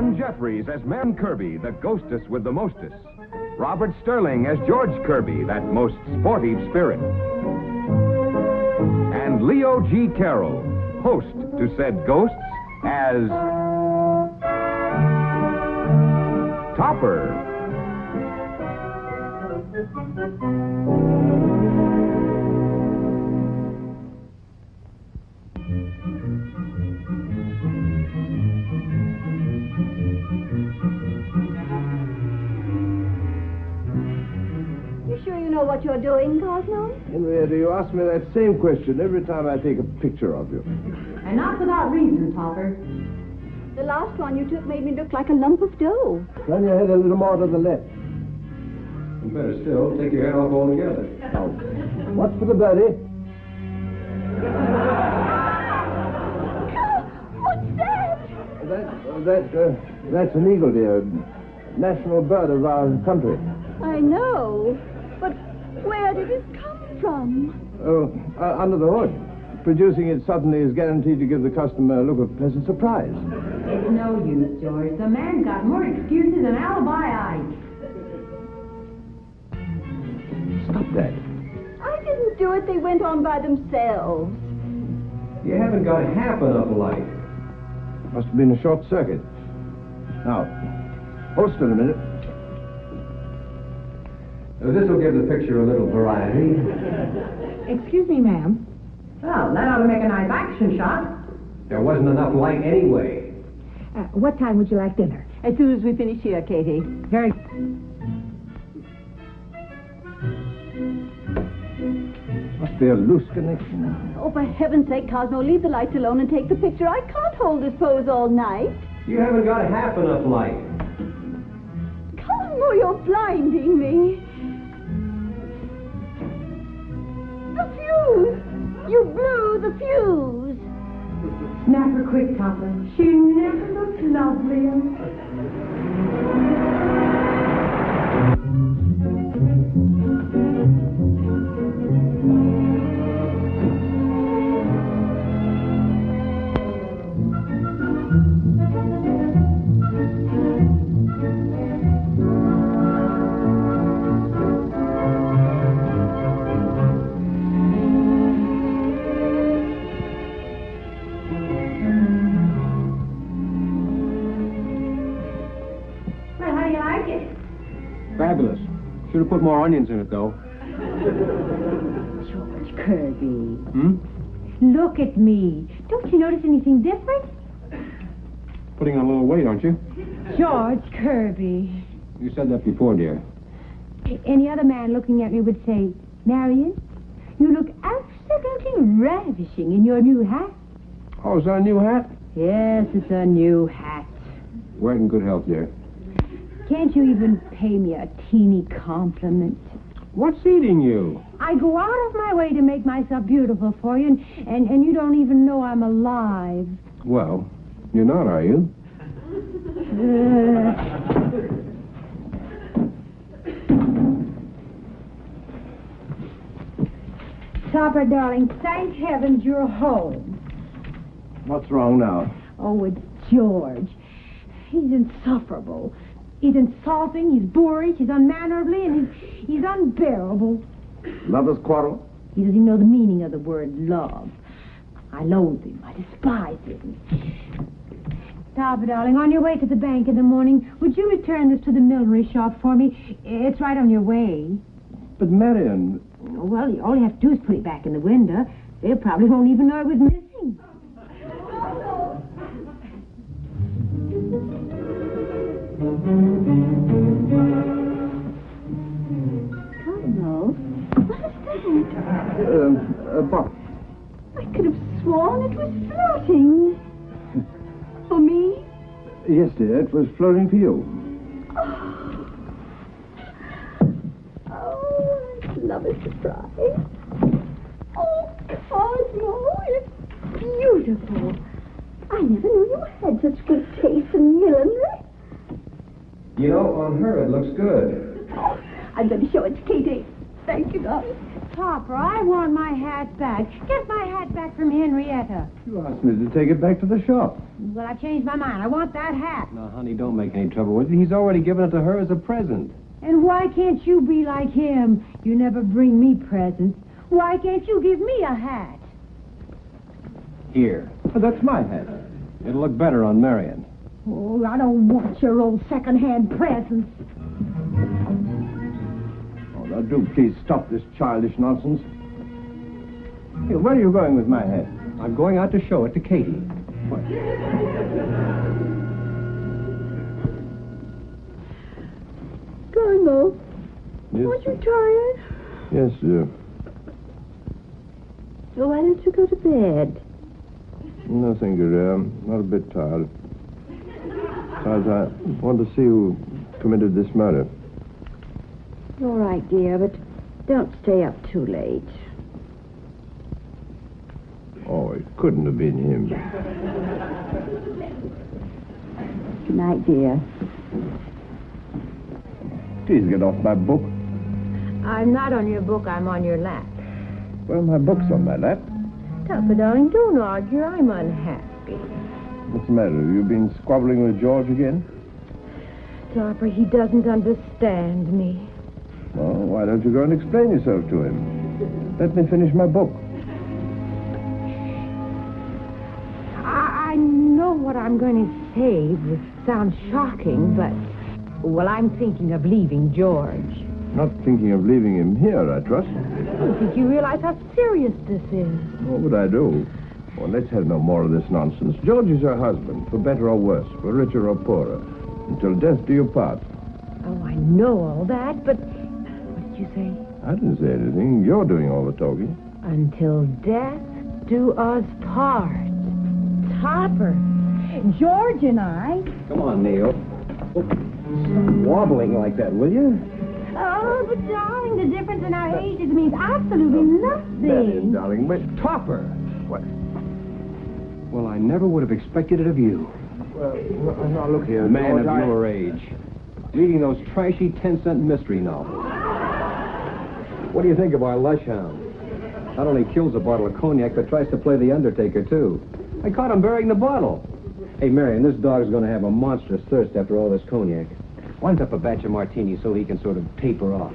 Ken Jeffries as Mem Kirby, the ghostess with the mostess. Robert Sterling as George Kirby, that most sportive spirit. And Leo G. Carroll, host to said ghosts, as Topper. What you're doing, Cosmo? Henrietta, you ask me that same question every time I take a picture of you. And not without reason, Topper. The last one you took made me look like a lump of dough. Turn your head a little more to the left. And better still, take your head off altogether. Now, what's for the birdie? What's that? That's an eagle, dear. National bird of our country. I know, but where did it come from? Oh, under the hood. Producing it suddenly is guaranteed to give the customer a look of pleasant surprise. It's no use, George. The man's got more excuses than alibi eyes. Stop that. I didn't do it. They went on by themselves. You haven't got half enough light. Must have been a short circuit. Now, hold still a minute. This will give the picture a little variety. Excuse me, ma'am. Well, that ought to make a nice action shot. There wasn't enough light anyway. What time would you like dinner? As soon as we finish here, Katie. Very... Must be a loose connection. Oh, for heaven's sake, Cosmo, leave the lights alone and take the picture. I can't hold this pose all night. You haven't got half enough light. Cosmo, you're blinding me. The fuse! You blew the fuse! Snap her quick, Topper. She never looked lovelier. Fabulous. Should have put more onions in it, though. George Kirby. Hmm? Look at me. Don't you notice anything different? Putting on a little weight, aren't you? George Kirby. You said that before, dear. Any other man looking at me would say, Marion, you look absolutely ravishing in your new hat. Oh, is that a new hat? Yes, it's a new hat. Wear it in good health, dear. Can't you even pay me a teeny compliment? What's eating you? I go out of my way to make myself beautiful for you, and you don't even know I'm alive. Well, you're not, are you? Topper, darling, thank heavens you're home. What's wrong now? Oh, it's George. He's insufferable. He's insulting, he's boorish, he's unmannerly, and he's unbearable. Lovers' quarrel? He doesn't even know the meaning of the word love. I loathe him. I despise him. Topper, darling, on your way to the bank in the morning, would you return this to the millinery shop for me? It's right on your way. But Marion... Well, all you have to do is put it back in the window. They probably won't even know it was missing. Cosmo, what is that? A box. I could have sworn it was floating. For me? Yes, dear, it was floating for you. Oh, I love a surprise. Oh, Cosmo, it's beautiful. I never knew you had such good taste in millinery. You know, on her it looks good. Oh, I'm going to show it to Katie. Thank you, darling. Topper, I want my hat back. Get my hat back from Henrietta. You asked me to take it back to the shop. Well, I changed my mind. I want that hat. Now, honey, don't make any trouble with it. He's already given it to her as a present. And why can't you be like him? You never bring me presents. Why can't you give me a hat? Here. Oh, that's my hat. It'll look better on Marion. Oh, I don't want your old second-hand presents. Oh, now do please stop this childish nonsense. Here, where are you going with my hat? I'm going out to show it to Katie. What? Carlo, Yes, aren't you tired? Yes, Well, why don't you go to bed? no, thank you, dear. I'm not a bit tired. Besides, I want to see who committed this murder. All right, dear, but don't stay up too late. Oh, it couldn't have been him. Good night, dear. Please get off my book. I'm not on your book. I'm on your lap. Well, my book's on my lap. Topper, darling, don't argue. I'm unhappy. What's the matter? Have you been squabbling with George again? Topper, he doesn't understand me. Well, why don't you go and explain yourself to him? Let me finish my book. I know what I'm going to say. It sounds shocking, but... Well, I'm thinking of leaving George. Not thinking of leaving him here, I trust. I don't think you realize how serious this is. What would I do? Well, let's have no more of this nonsense. George is her husband, for better or worse, for richer or poorer. Until death do you part. Oh, I know all that, but... What did you say? I didn't say anything. You're doing all the talking. Until death do us part. Topper, George and I... Come on, Neil. Stop wobbling like that, will you? Oh, but darling, the difference in our ages means absolutely nothing. Darling, wait. Topper! What? Well, I never would have expected it of you. Well, now look here, A man George, of your age. Reading those trashy 10-cent mystery novels. What do you think of our lush hound? Not only kills a bottle of cognac, but tries to play the Undertaker, too. I caught him burying the bottle. Hey, Marion, this dog's going to have a monstrous thirst after all this cognac. Winds up a batch of martinis so he can sort of taper off.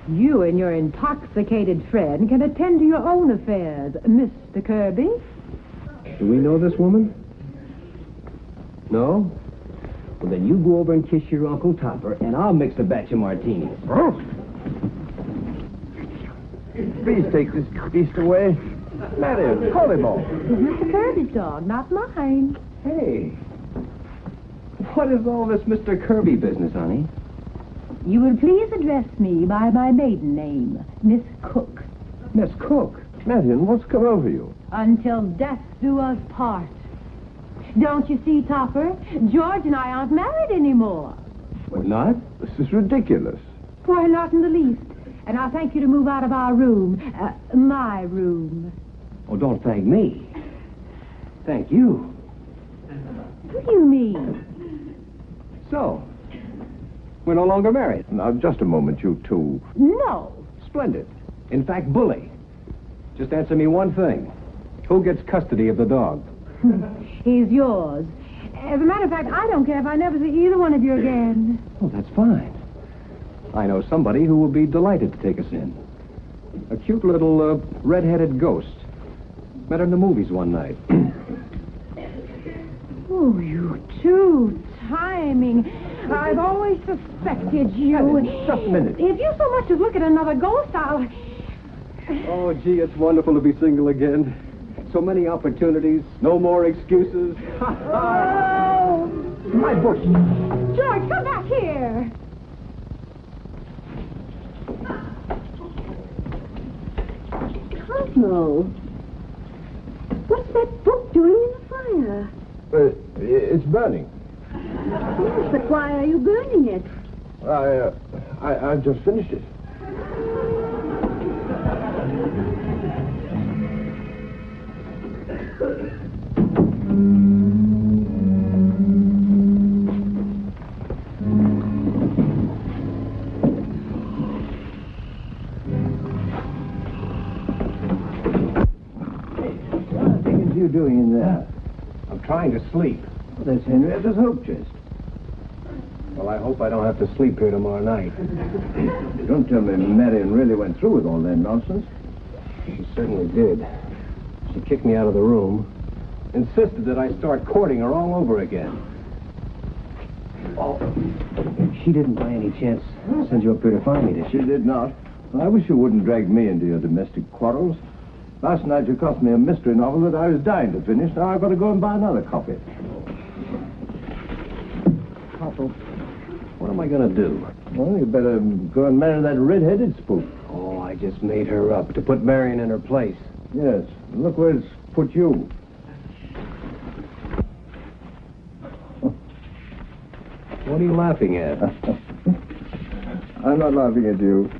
You and your intoxicated friend can attend to your own affairs, Mr. Kirby. Do we know this woman? No? Well, then you go over and kiss your Uncle Topper, and I'll mix a batch of martinis. Oh. Please take this beast away. Marion, call him off. It's Mr. Kirby's dog, not mine. Hey. What is all this Mr. Kirby business, honey? You will please address me by my maiden name, Miss Cook. Miss Cook. Marion, what's come over you? Until death do us part. Don't you see, Topper? George and I aren't married anymore. What, not? This is ridiculous. Why, not in the least. And I'll thank you to move out of our room. My room. Oh, don't thank me. Thank you. What do you mean? So, we're no longer married. Now, just a moment, you two. No. Splendid. In fact, bully. Just answer me one thing. Who gets custody of the dog? He's yours. As a matter of fact, I don't care if I never see either one of you again. Oh, that's fine. I know somebody who will be delighted to take us in. A cute little red-headed ghost. Met her in the movies one night. Oh, you two timing. I've always suspected you. Just a minute. If you so much as look at another ghost, I'll... Oh, gee, it's wonderful to be single again. So many opportunities, no more excuses. Oh! My book. George, come back here. Cosmo, what's that book doing in the fire? It's burning. Yes, but why are you burning it? I've just finished it. trying to sleep. Well, that's Henrietta's hope chest. Well, I hope I don't have to sleep here tomorrow night. Don't tell me Marion really went through with all that nonsense. She certainly did. She kicked me out of the room, insisted that I start courting her all over again. Oh, she didn't by any chance send you up here to find me, did she? She did not. I wish you wouldn't drag me into your domestic quarrels. Last night you cost me a mystery novel that I was dying to finish. Now I've got to go and buy another copy. Papa, what am I going to do? Well, you better go and marry that red-headed spook. Oh, I just made her up to put Marion in her place. Yes. Look where it's put you. What are you laughing at? I'm not laughing at you.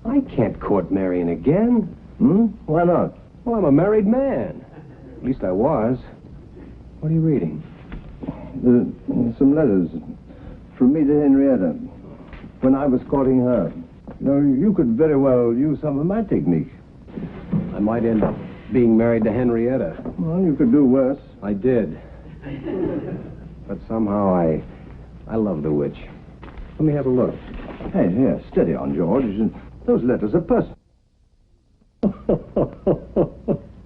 I can't court Marion again. Why not? Well, I'm a married man. At least I was. What are you reading? Some letters from me to Henrietta when I was courting her. You know, you could very well use some of my technique. I might end up being married to Henrietta. Well, you could do worse. I did. But somehow I love the witch. Let me have a look. Hey, here, steady on, George. Those letters are personal.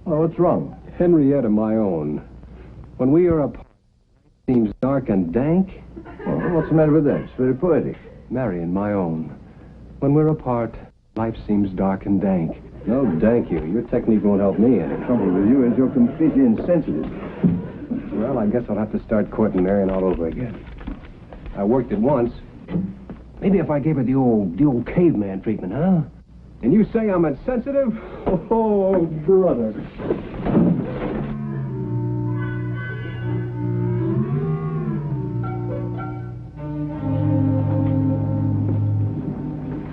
Oh, what's wrong? Henrietta, my own. When we are apart, it seems dark and dank. Oh, what's the matter with that? It's very poetic. Marion, my own. When we're apart, life seems dark and dank. No, thank you. Your technique won't help me any. The trouble with you is you're completely insensitive. Well, I guess I'll have to start courting Marion all over again. I worked it once. Maybe if I gave her the old caveman treatment, huh? And you say I'm insensitive? Oh, brother.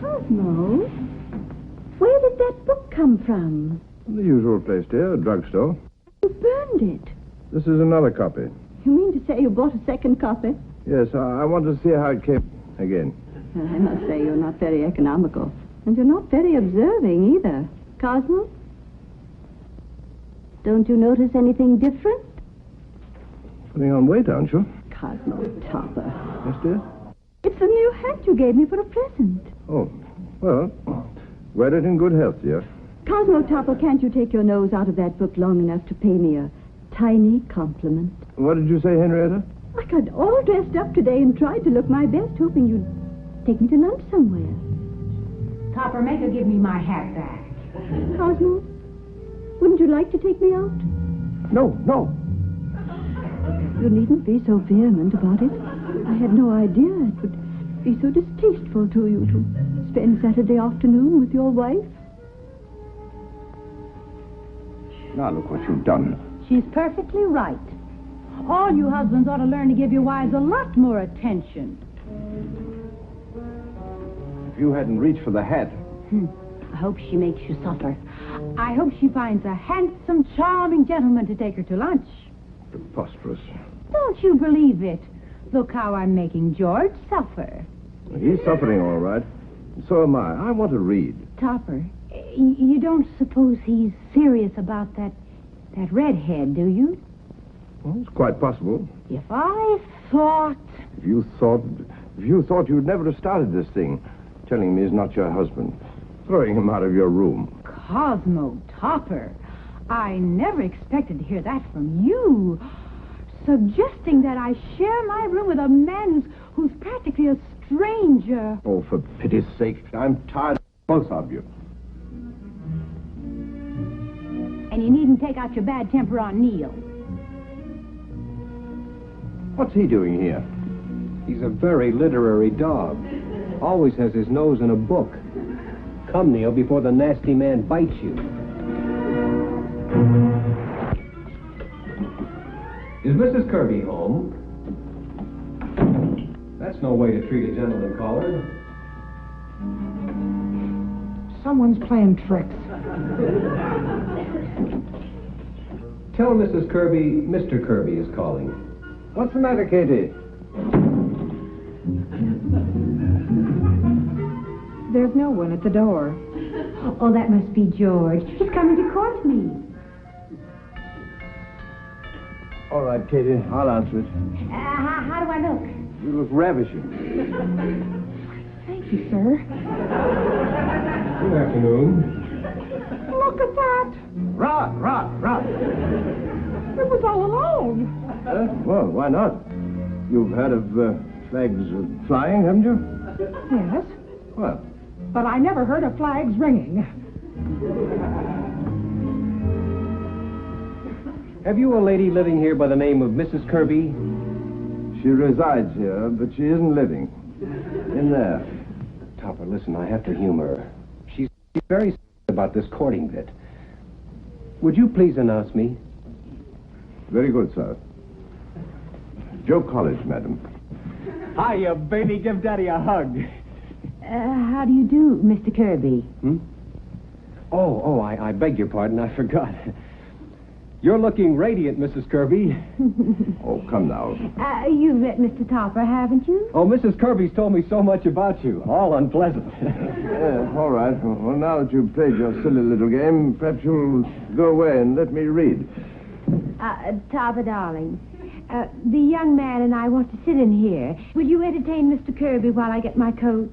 Cosmo, where did that book come from? The usual place, dear, a drugstore. You burned it. This is another copy. You mean to say you bought a second copy? Yes, I want to see how it came again. I must say you're not very economical. And you're not very observing either. Cosmo? Don't you notice anything different? Putting on weight, aren't you? Cosmo Topper. Yes, dear? It's the new hat you gave me for a present. Oh, well, wear it in good health, dear. Cosmo Topper, can't you take your nose out of that book long enough to pay me a tiny compliment? What did you say, Henrietta? I got all dressed up today and tried to look my best, hoping you'd take me to lunch somewhere. Topper, make her give me my hat back. Cosmo, wouldn't you like to take me out? No, no. You needn't be so vehement about it. I had no idea it would be so distasteful to you to spend Saturday afternoon with your wife. Now look what you've done. She's perfectly right. All you husbands ought to learn to give your wives a lot more attention. If you hadn't reached for the hat. I hope she makes you suffer. I hope she finds a handsome, charming gentleman to take her to lunch. Preposterous. Don't you believe it? Look how I'm making George suffer. He's suffering all right. So am I. I want to read. Topper, you don't suppose he's serious about that redhead, do you? Well, it's quite possible. If I thought... If you thought you'd never have started this thing, telling me he's not your husband, throwing him out of your room. Cosmo Topper, I never expected to hear that from you. Suggesting that I share my room with a man who's practically a stranger. Oh, for pity's sake, I'm tired of both of you. And you needn't take out your bad temper on Neil. What's he doing here? He's a very literary dog. Always has his nose in a book. Come, Neil, before the nasty man bites you. Is Mrs. Kirby home? That's no way to treat a gentleman caller. Someone's playing tricks. Tell Mrs. Kirby Mr. Kirby is calling. What's the matter, Katie? There's no one at the door. Oh, that must be George. He's coming to court me. All right, Katie, I'll answer it. How do I look? You look ravishing. Thank you, sir. Good afternoon. Look at that. Rod! It was all alone. Well, why not? You've heard of flags flying, haven't you? Yes, Well, but I never heard of flags ringing. Have you a lady living here by the name of Mrs. Kirby? she resides here, but she isn't living. In there. Topper, listen, I have to humor her. She's very about this courting bit. Would you please announce me? Very good, sir. Joe College, madam. Hiya, baby. Give Daddy a hug. How do you do, Mr. Kirby? Oh, I beg your pardon. I forgot. You're looking radiant, Mrs. Kirby. Oh, come now. You've met Mr. Topper, haven't you? Oh, Mrs. Kirby's told me so much about you. All unpleasant. All right. Well, now that you've played your silly little game, perhaps you'll go away and let me read. Topper, darling, the young man and I want to sit in here. Will you entertain Mr. Kirby while I get my coat?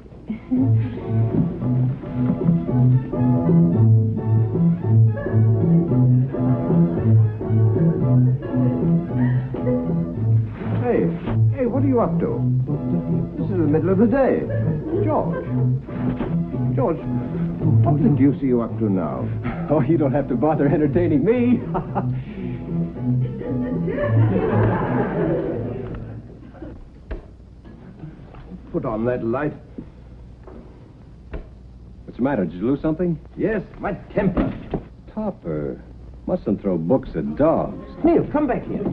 Hey, what are you up to? This is the middle of the day. George, what the deuce are you up to now? Oh, you don't have to bother entertaining me. Put on that light. What's the matter? Did you lose something? Yes, my temper. Topper, mustn't throw books at dogs. Neil, come back here.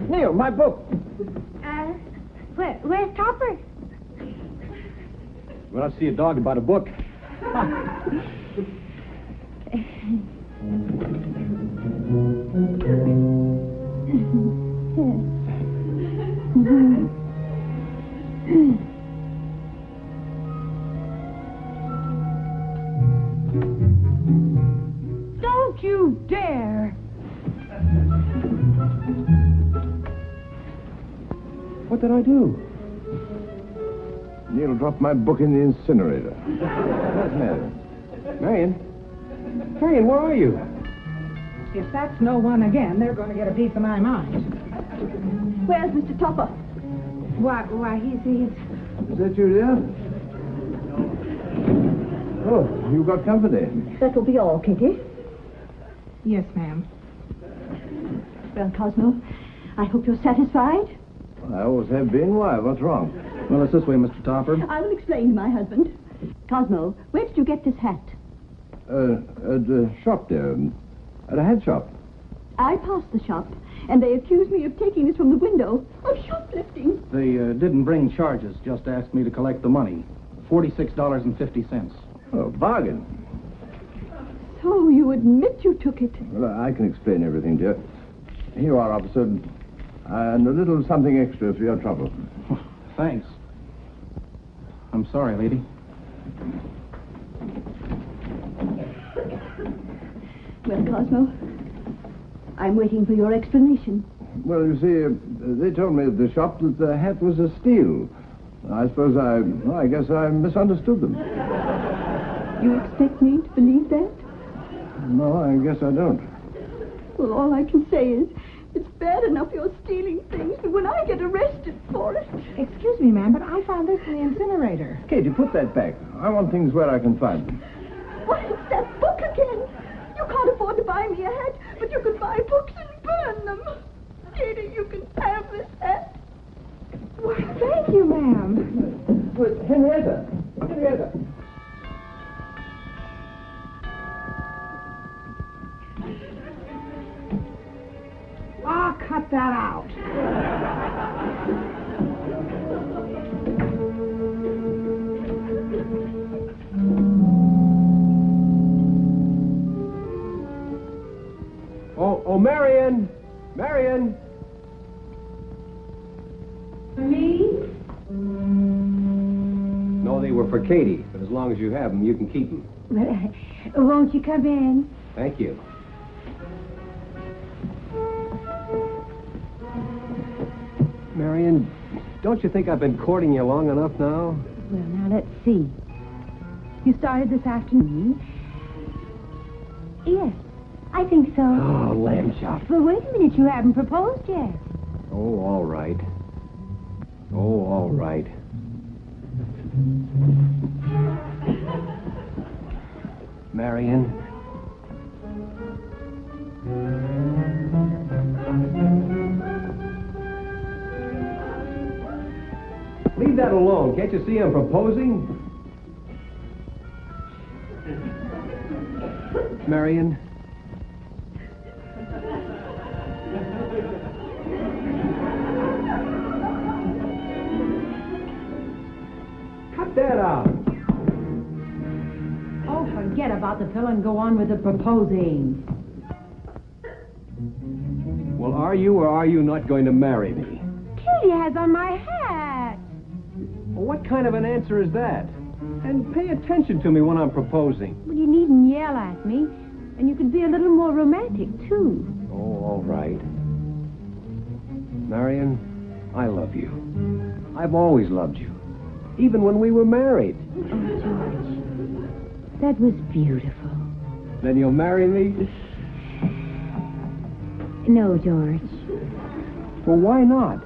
Neil, my book. Where's Topper? When I see a dog about a book. Don't you dare! What did I do? Neil dropped my book in the incinerator. Where's Mary? Marion, where are you? If that's no one again, they're going to get a piece of my mind. Where's Mr. Topper? Why, he's... Is that you, dear? Oh, you got company. That'll be all, Kitty. Yes, ma'am. Well, Cosmo, I hope you're satisfied. I always have been. Why? What's wrong? Well, it's this way, Mr. Topper. I will explain to my husband. Cosmo, where did you get this hat? At a shop there. At a hat shop. I passed the shop, and they accused me of taking this from the window. Of shoplifting. They didn't bring charges, just asked me to collect the money. $46.50. Oh, bargain. So you admit you took it. Well, I can explain everything, dear. Here you are, officer. And a little something extra for your trouble. Thanks. I'm sorry, lady. Well, Cosmo, I'm waiting for your explanation. Well, you see, they told me at the shop that the hat was a steal. I suppose I guess I misunderstood them. You expect me to believe that? No, I guess I don't. Well, all I can say is, it's bad enough you're stealing things, but when I get arrested for it... Excuse me, ma'am, but I found this in the incinerator. Katie, put that back. I want things where I can find them. Why, it's that book again. You can't afford to buy me a hat, but you can buy books and burn them. Katie, you can have this hat. Why, thank you, ma'am. Henrietta. Ah, cut that out. Oh, Marion! Marion! Me? No, they were for Katie, but as long as you have them, you can keep them. Won't you come in? Thank you. Marion, don't you think I've been courting you long enough now? Well, now, let's see. You started this afternoon? Yes, I think so. Oh, lamb chop. But wait a minute, you haven't proposed yet. Oh, all right. Oh, all right. Marion. Leave that alone. Can't you see I'm proposing? Marion. Cut that out. Oh, forget about the pill and go on with the proposing. Well, are you or are you not going to marry me? Kitty has on my hat. Well, what kind of an answer is that? And pay attention to me when I'm proposing. Well, you needn't yell at me. And you could be a little more romantic, too. Oh, all right. Marion, I love you. I've always loved you. Even when we were married. Oh, George. That was beautiful. Then you'll marry me? No, George. Well, why not?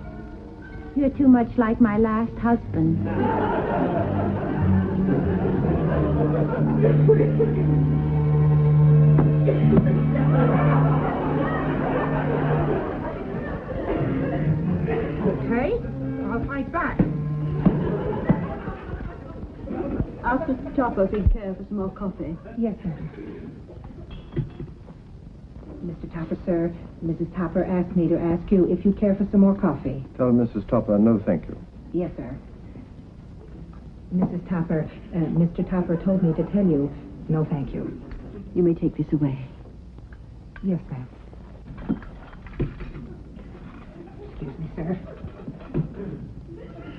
You're too much like my last husband. Okay, I'll fight back. Ask Mr. Topper if he'd care for some more coffee. Yes, sir. Mr. Topper, sir, Mrs. Topper asked me to ask you if you care for some more coffee. Tell Mrs. Topper no thank you. Yes, sir. Mrs. Topper, Mr. Topper told me to tell you, no thank you. You may take this away. Yes, ma'am. Excuse me, sir.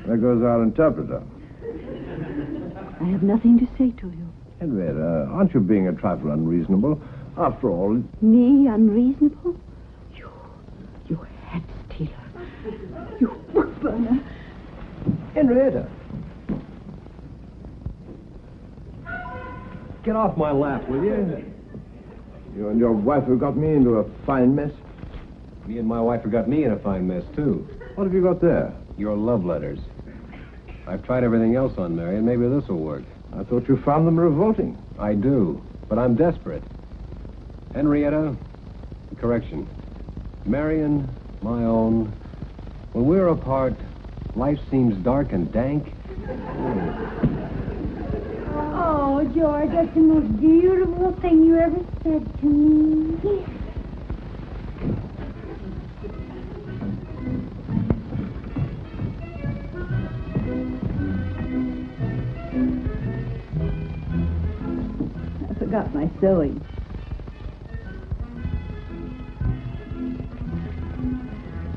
There goes our interpreter. I have nothing to say to you. Henrietta, aren't you being a trifle unreasonable? After all, Me unreasonable? You hat stealer. You book burner. Henrietta. Get off my lap, will you? you and your wife have got me into a fine mess. Me and my wife have got me in a fine mess, too. What have you got there? Your love letters. I've tried everything else on Marion. Maybe this will work. I thought you found them revolting. I do, but I'm desperate. Henrietta, correction. Marion, my own, when we're apart, life seems dark and dank. Oh, George, that's the most beautiful thing you ever said to me. I forgot my sewing.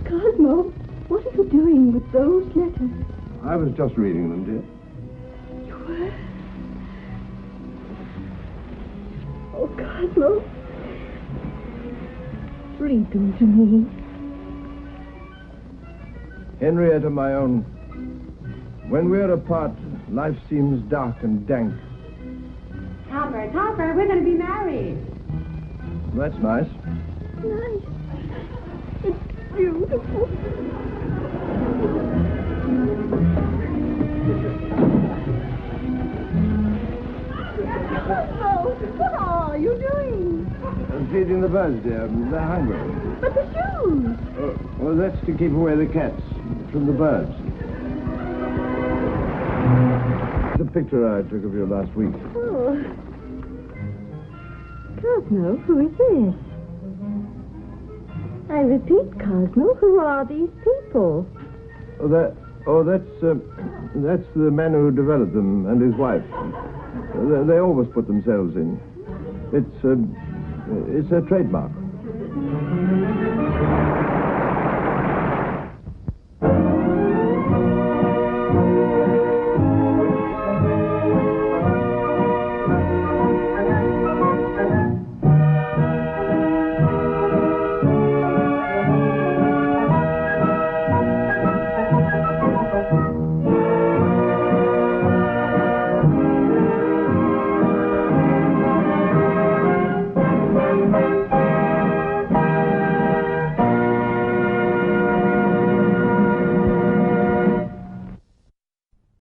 Cosmo, what are you doing with those letters? I was just reading them, dear. You were? Oh, Cosmo. Read them to me. Henrietta, my own, when we're apart, life seems dark and dank. Topper, we're going to be married. That's nice. Nice. It's beautiful. Cosmo, what are you doing? I'm feeding the birds, dear. They're hungry. But the shoes. Well, that's to keep away the cats from the birds. The picture I took of you last week. Oh. Cosmo, who is this? I repeat, Cosmo, who are these people? That's the man who developed them and his wife. They always put themselves in. It's a trademark.